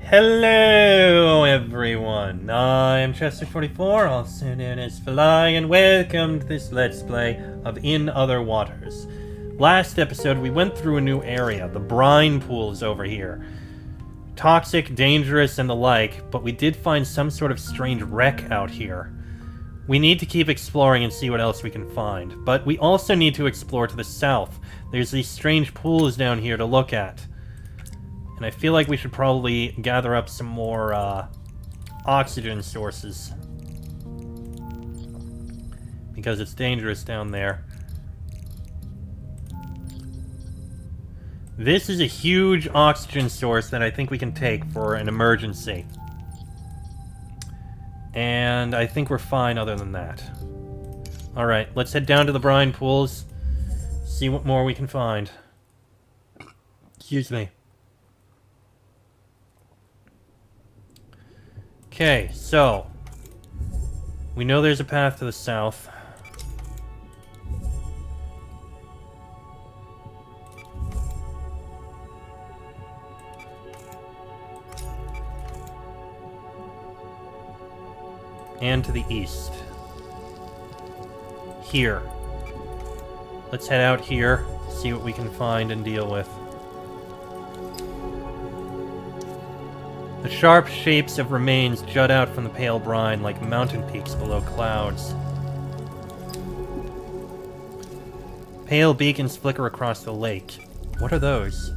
Hello everyone, I'm Chester44, also known as Fly, and welcome to this Let's Play of In Other Waters. Last episode we went through a new area, the Brine Pools over here. Toxic, dangerous, and the like, but we did find some sort of strange wreck out here. We need to keep exploring and see what else we can find, but we also need to explore to the south. There's these strange pools down here to look at. And I feel like we should probably gather up some more, oxygen sources. Because it's dangerous down there. This is a huge oxygen source that I think we can take for an emergency. And I think we're fine other than that. Alright, let's head down to the brine pools. See what more we can find. Excuse me. Okay, so we know there's a path to the south. And to the east. Here. Let's head out here, see what we can find and deal with. The sharp shapes of remains jut out from the pale brine like mountain peaks below clouds. Pale beacons flicker across the lake. What are those?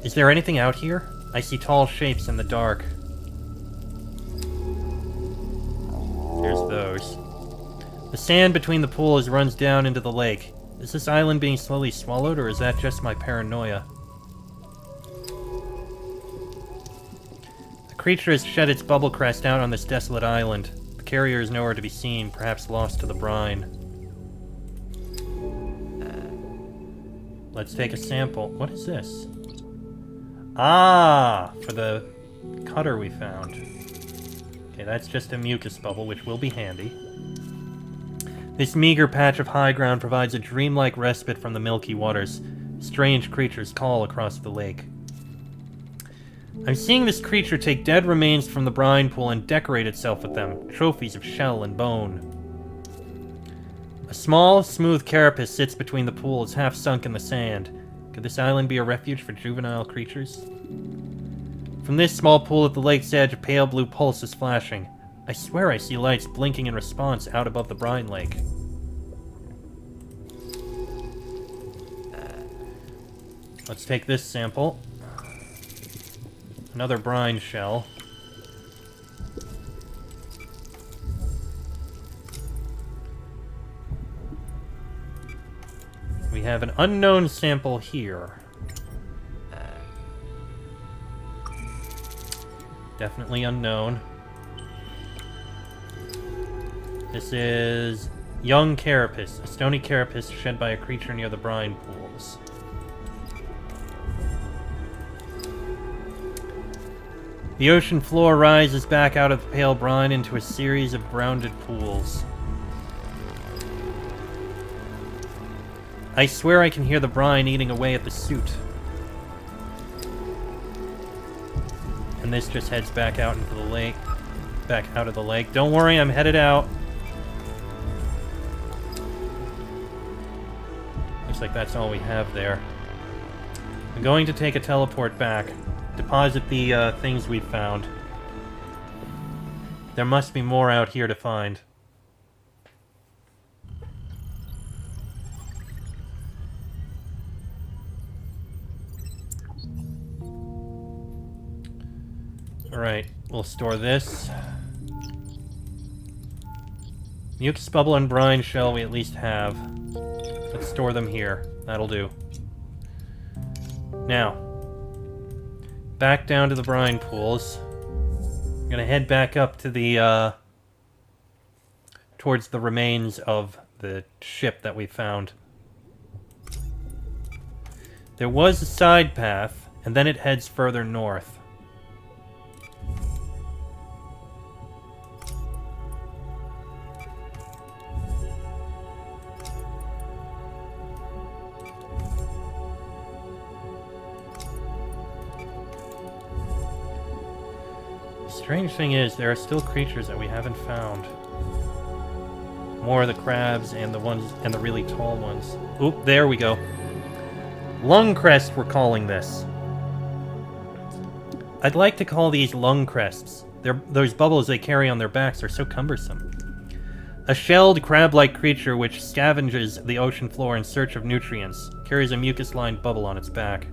Is there anything out here? I see tall shapes in the dark. There's those. The sand between the pools runs down into the lake. Is this island being slowly swallowed, or is that just my paranoia? The creature has shed its bubble crest out on this desolate island. The carrier is nowhere to be seen, perhaps lost to the brine. Let's take a sample. What is this? Ah, for the cutter we found. Okay, that's just a mucus bubble, which will be handy. This meager patch of high ground provides a dreamlike respite from the milky waters. Strange creatures call across the lake. I'm seeing this creature take dead remains from the brine pool and decorate itself with them, trophies of shell and bone. A small, smooth carapace sits between the pools, half sunk in the sand. Could this island be a refuge for juvenile creatures? From this small pool at the lake's edge, a pale blue pulse is flashing. I swear I see lights blinking in response out above the brine lake. Let's take this sample. Another brine shell. We have an unknown sample here. Definitely unknown. This is young carapace, a stony carapace shed by a creature near the brine pools. The ocean floor rises back out of the pale brine into a series of rounded pools. I swear I can hear the brine eating away at the suit. And this just heads back out into the lake. Back out of the lake. Don't worry, I'm headed out. Looks like that's all we have there. I'm going to take a teleport back. Deposit the things we found. There must be more out here to find. Alright, we'll store this. Mucus bubble and brine shell we at least have. Let's store them here. That'll do. Now, back down to the brine pools. I'm gonna head back up to the, towards the remains of the ship that we found. There was a side path, and then it heads further north. strange thing is, there are still creatures that we haven't found. More of the crabs and the ones and the really tall ones. Oop, there we go. Lung crest, we're calling this. I'd like to call these lung crests. Those bubbles they carry on their backs are so cumbersome. A shelled, crab-like creature which scavenges the ocean floor in search of nutrients, carries a mucus-lined bubble on its back.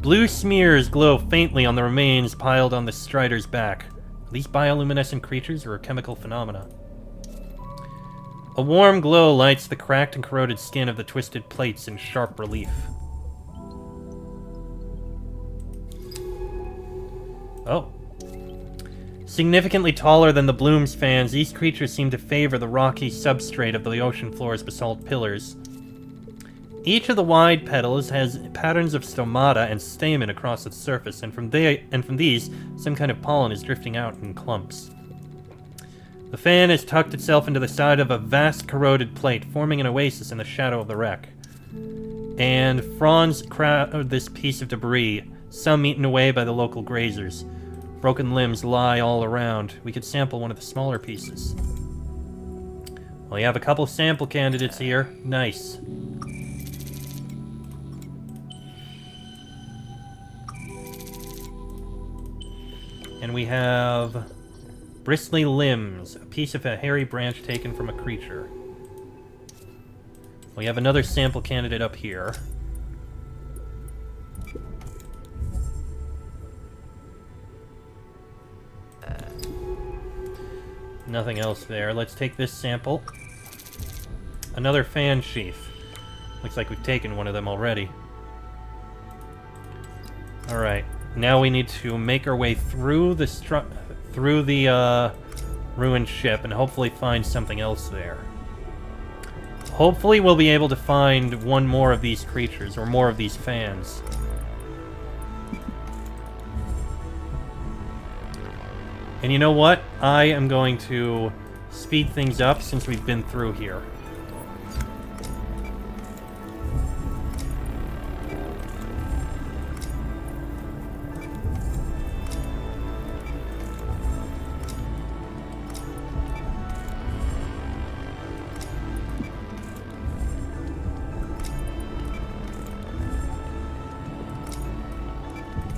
Blue smears glow faintly on the remains piled on the strider's back. Are these bioluminescent creatures or a chemical phenomena? A warm glow lights the cracked and corroded skin of the twisted plates in sharp relief. Oh. Significantly taller than the Bloom's fans, these creatures seem to favor the rocky substrate of the ocean floor's basalt pillars. Each of the wide petals has patterns of stomata and stamen across its surface, and from these, some kind of pollen is drifting out in clumps. The fan has tucked itself into the side of a vast corroded plate, forming an oasis in the shadow of the wreck. And fronds crowd this piece of debris, some eaten away by the local grazers. Broken limbs lie all around. We could sample one of the smaller pieces. Well, you have a couple sample candidates here. Nice. And we have bristly limbs, a piece of a hairy branch taken from a creature. We have another sample candidate up here. Nothing else there. Let's take this sample. Another fan sheath. Looks like we've taken one of them already. Alright. Now we need to make our way through the ruined ship and hopefully find something else there. Hopefully we'll be able to find one more of these creatures, or more of these fans. And you know what? I am going to speed things up since we've been through here.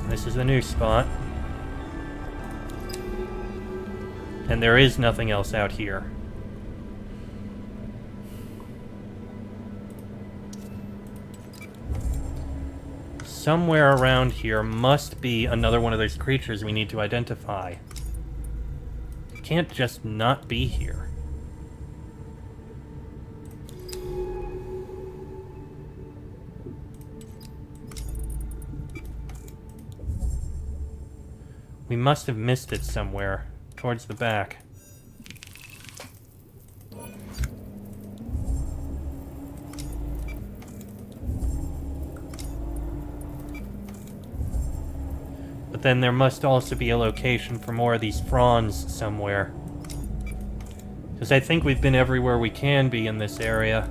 This is the new spot. And there is nothing else out here. Somewhere around here must be another one of those creatures we need to identify. It can't just not be here. We must have missed it somewhere. Towards the back. But then there must also be a location for more of these fronds somewhere. Because I think we've been everywhere we can be in this area.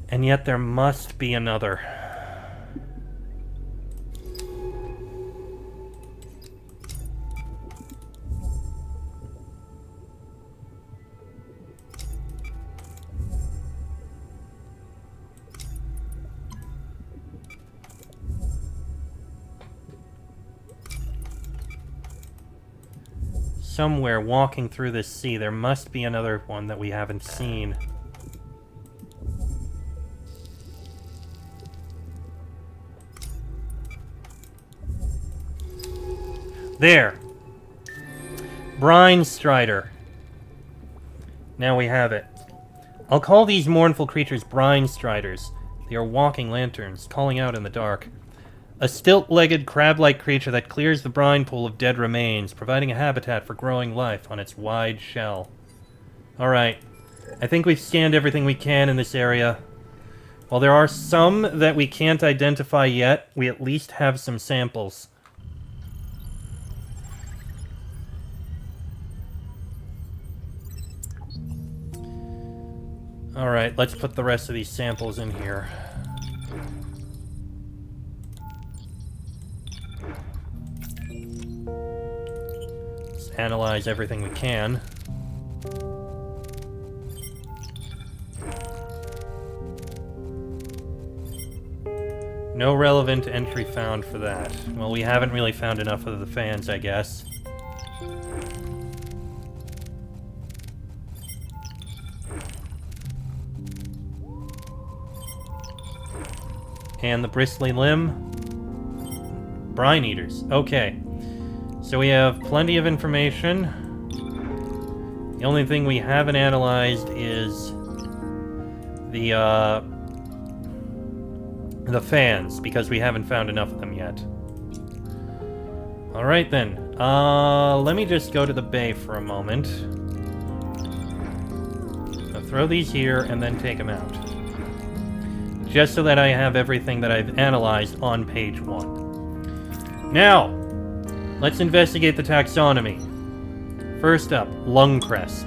And yet there must be another. Somewhere walking through this sea, there must be another one that we haven't seen. There! Brine Strider. Now we have it. I'll call these mournful creatures Brine Striders. They are walking lanterns, calling out in the dark. A stilt-legged, crab-like creature that clears the brine pool of dead remains, providing a habitat for growing life on its wide shell. Alright. I think we've scanned everything we can in this area. While there are some that we can't identify yet, we at least have some samples. Alright, let's put the rest of these samples in here. Let's analyze everything we can. No relevant entry found for that. Well, we haven't really found enough of the fans, I guess. And the bristly limb. Brine eaters. Okay. So we have plenty of information. The only thing we haven't analyzed is the fans, because we haven't found enough of them yet. Alright then. Let me just go to the bay for a moment. I'll throw these here and then take them out. Just so that I have everything that I've analyzed on page 1. Now, let's investigate the taxonomy. First up, lung crest.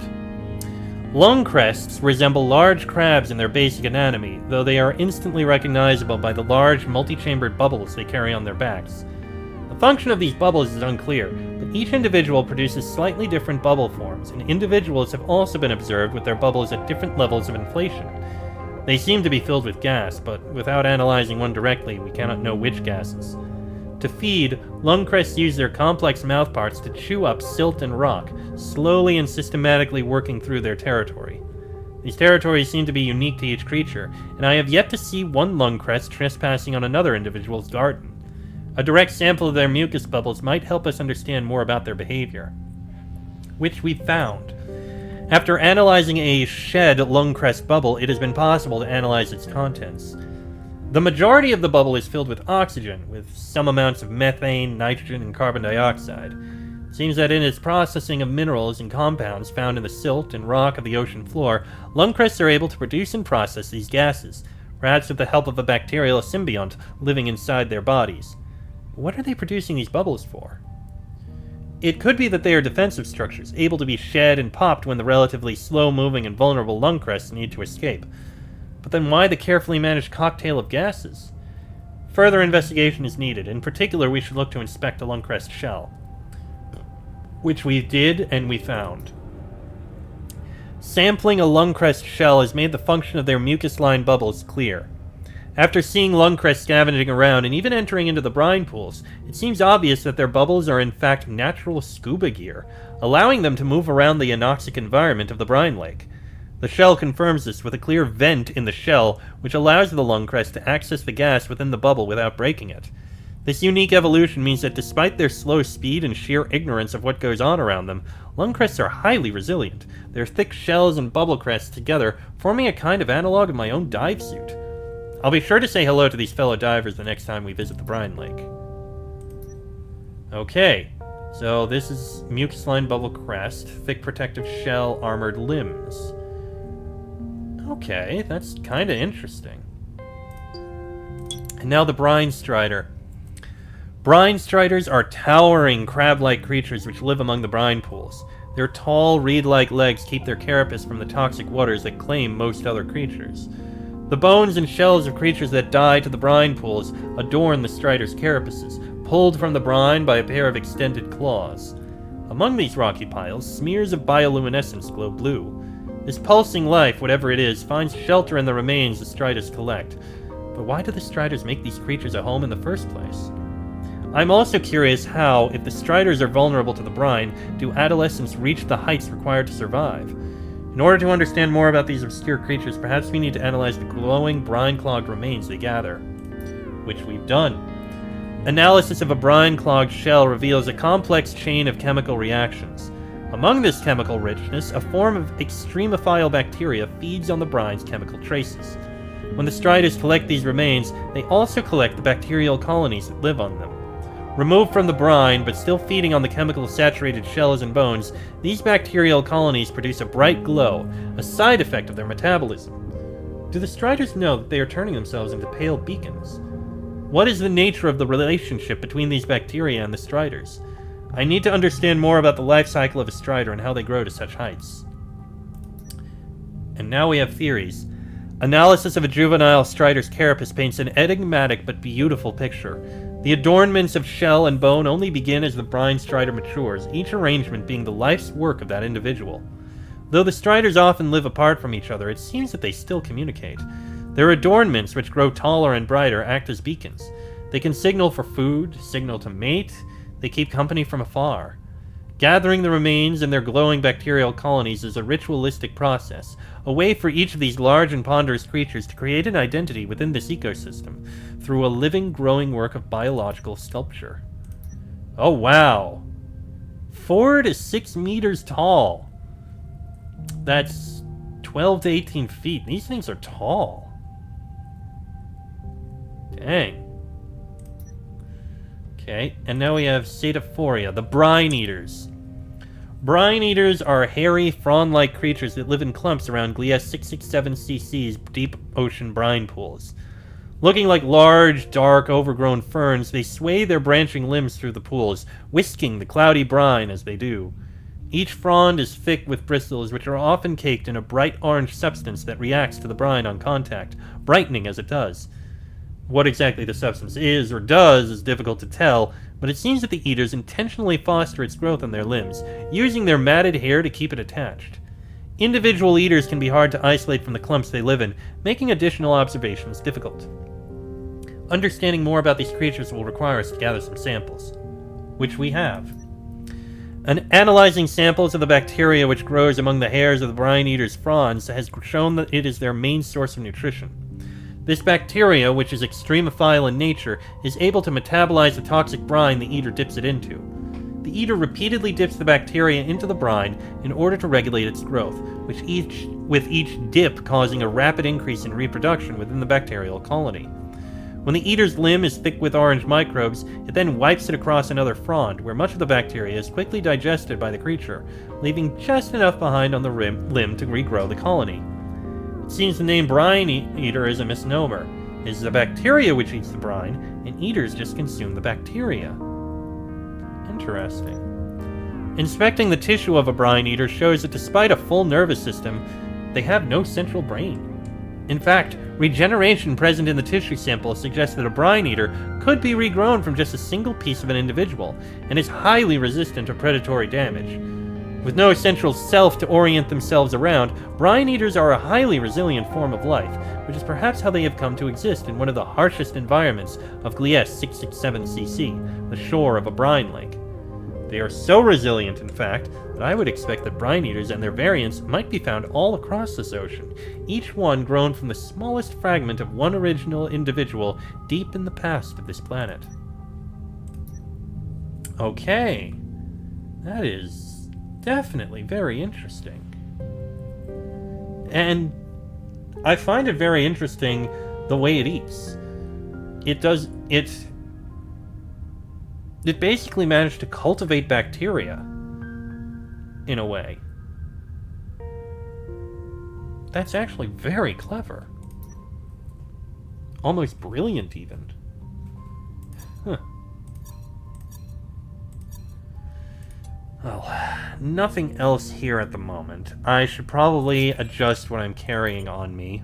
Lung crests resemble large crabs in their basic anatomy, though they are instantly recognizable by the large, multi-chambered bubbles they carry on their backs. The function of these bubbles is unclear, but each individual produces slightly different bubble forms, and individuals have also been observed with their bubbles at different levels of inflation. They seem to be filled with gas, but without analyzing one directly, we cannot know which gases. To feed, lung crests use their complex mouthparts to chew up silt and rock, slowly and systematically working through their territory. These territories seem to be unique to each creature, and I have yet to see one lung crest trespassing on another individual's garden. A direct sample of their mucus bubbles might help us understand more about their behavior. Which we found. After analyzing a shed lung crest bubble, it has been possible to analyze its contents. The majority of the bubble is filled with oxygen, with some amounts of methane, nitrogen, and carbon dioxide. It seems that in its processing of minerals and compounds found in the silt and rock of the ocean floor, lung crests are able to produce and process these gases, perhaps with the help of a bacterial symbiont living inside their bodies. What are they producing these bubbles for? It could be that they are defensive structures, able to be shed and popped when the relatively slow-moving and vulnerable lung crests need to escape. But then why the carefully managed cocktail of gases? Further investigation is needed. In particular, we should look to inspect a lung crest shell. Which we did, and we found. Sampling a lung crest shell has made the function of their mucus-lined bubbles clear. After seeing lung crests scavenging around and even entering into the brine pools, it seems obvious that their bubbles are in fact natural scuba gear, allowing them to move around the anoxic environment of the brine lake. The shell confirms this with a clear vent in the shell, which allows the lung crest to access the gas within the bubble without breaking it. This unique evolution means that despite their slow speed and sheer ignorance of what goes on around them, lung crests are highly resilient, their thick shells and bubble crests together forming a kind of analog of my own dive suit. I'll be sure to say hello to these fellow divers the next time we visit the brine lake. Okay, so this is mucus-lined bubble crest, thick protective shell, armored limbs. Okay, that's kind of interesting. And now the brine strider. Brine striders are towering crab-like creatures which live among the brine pools. Their tall, reed-like legs keep their carapace from the toxic waters that claim most other creatures. The bones and shells of creatures that die to the brine pools adorn the strider's carapaces, pulled from the brine by a pair of extended claws. Among these rocky piles, smears of bioluminescence glow blue. This pulsing life, whatever it is, finds shelter in the remains the striders collect. But why do the striders make these creatures a home in the first place? I'm also curious how, if the striders are vulnerable to the brine, do adolescents reach the heights required to survive? In order to understand more about these obscure creatures, perhaps we need to analyze the glowing, brine-clogged remains they gather. Which we've done. Analysis of a brine-clogged shell reveals a complex chain of chemical reactions. Among this chemical richness, a form of extremophile bacteria feeds on the brine's chemical traces. When the striders collect these remains, they also collect the bacterial colonies that live on them. Removed from the brine, but still feeding on the chemical-saturated shells and bones, these bacterial colonies produce a bright glow, a side effect of their metabolism. Do the Striders know that they are turning themselves into pale beacons? What is the nature of the relationship between these bacteria and the Striders? I need to understand more about the life cycle of a Strider and how they grow to such heights. And now we have theories. Analysis of a juvenile Strider's carapace paints an enigmatic but beautiful picture. The adornments of shell and bone only begin as the brine Strider matures, each arrangement being the life's work of that individual. Though the Striders often live apart from each other, it seems that they still communicate. Their adornments, which grow taller and brighter, act as beacons. They can signal for food, signal to mate, they keep company from afar. Gathering the remains in their glowing bacterial colonies is a ritualistic process, a way for each of these large and ponderous creatures to create an identity within this ecosystem, through a living, growing work of biological sculpture. Oh wow! 4 to 6 meters tall! That's 12 to 18 feet. These things are tall. Dang. Okay, and now we have Cetophoria, the Brine Eaters. Brine Eaters are hairy, frond-like creatures that live in clumps around Gliese 667cc's deep ocean brine pools. Looking like large, dark, overgrown ferns, they sway their branching limbs through the pools, whisking the cloudy brine as they do. Each frond is thick with bristles, which are often caked in a bright orange substance that reacts to the brine on contact, brightening as it does. What exactly the substance is or does is difficult to tell, but it seems that the eaters intentionally foster its growth on their limbs, using their matted hair to keep it attached. Individual eaters can be hard to isolate from the clumps they live in, making additional observations difficult. Understanding more about these creatures will require us to gather some samples, which we have. Analyzing samples of the bacteria which grows among the hairs of the brine eaters' fronds has shown that it is their main source of nutrition. This bacteria, which is extremophile in nature, is able to metabolize the toxic brine the eater dips it into. The eater repeatedly dips the bacteria into the brine in order to regulate its growth, with each dip causing a rapid increase in reproduction within the bacterial colony. When the eater's limb is thick with orange microbes, it then wipes it across another frond, where much of the bacteria is quickly digested by the creature, leaving just enough behind on the limb to regrow the colony. It seems the name brine eater is a misnomer. It is the bacteria which eats the brine, and eaters just consume the bacteria. Interesting. Inspecting the tissue of a brine eater shows that despite a full nervous system, they have no central brain. In fact, regeneration present in the tissue sample suggests that a brine eater could be regrown from just a single piece of an individual, and is highly resistant to predatory damage. With no central self to orient themselves around, brine eaters are a highly resilient form of life, which is perhaps how they have come to exist in one of the harshest environments of Gliese 667cc, the shore of a brine lake. They are so resilient, in fact, that I would expect that brine eaters and their variants might be found all across this ocean, each one grown from the smallest fragment of one original individual deep in the past of this planet. Okay, that is definitely very interesting. And I find it very interesting the way it eats. It basically managed to cultivate bacteria in a way. That's actually very clever. Almost brilliant, even. Huh. Well, nothing else here at the moment. I should probably adjust what I'm carrying on me.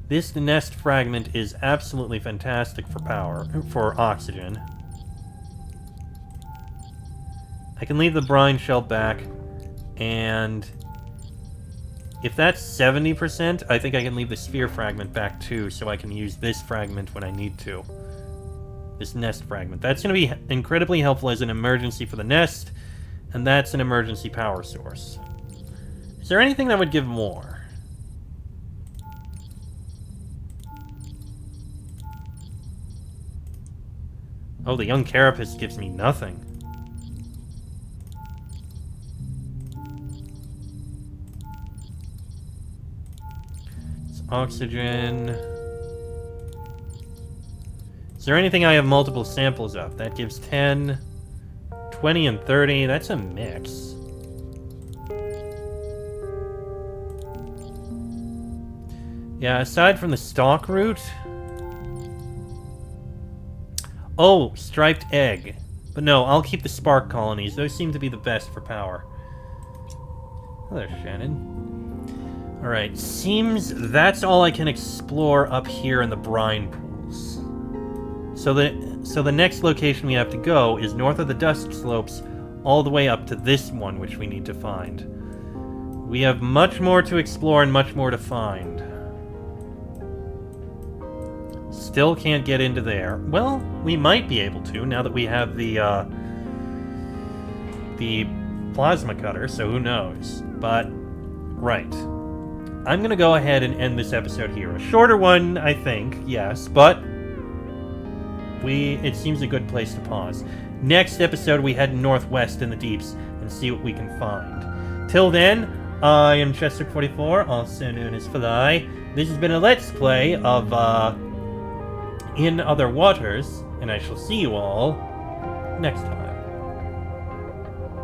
This nest fragment is absolutely fantastic for oxygen. I can leave the brine shell back, and if that's 70%, I think I can leave the sphere fragment back too, so I can use this fragment when I need to. This nest fragment. That's going to be incredibly helpful as an emergency for the nest, and that's an emergency power source. Is there anything that would give more? Oh, the young carapace gives me nothing. It's oxygen. Is there anything I have multiple samples of? That gives 10, 20, and 30. That's a mix. Yeah, aside from the stalk route... Oh, striped egg. But no, I'll keep the spark colonies. Those seem to be the best for power. Hello, Shannon. Alright, seems that's all I can explore up here in the Brine Pools. So the next location we have to go is north of the Dust Slopes, all the way up to this one, which we need to find. We have much more to explore and much more to find. Still can't get into there. Well, we might be able to, now that we have the plasma cutter, so who knows. But, right. I'm gonna go ahead and end this episode here. A shorter one, I think, yes, but it seems a good place to pause. Next episode, we head northwest in the deeps and see what we can find. Till then, I am Chester44, also known as Fly. This has been a Let's Play of, In Other Waters, and I shall see you all next time.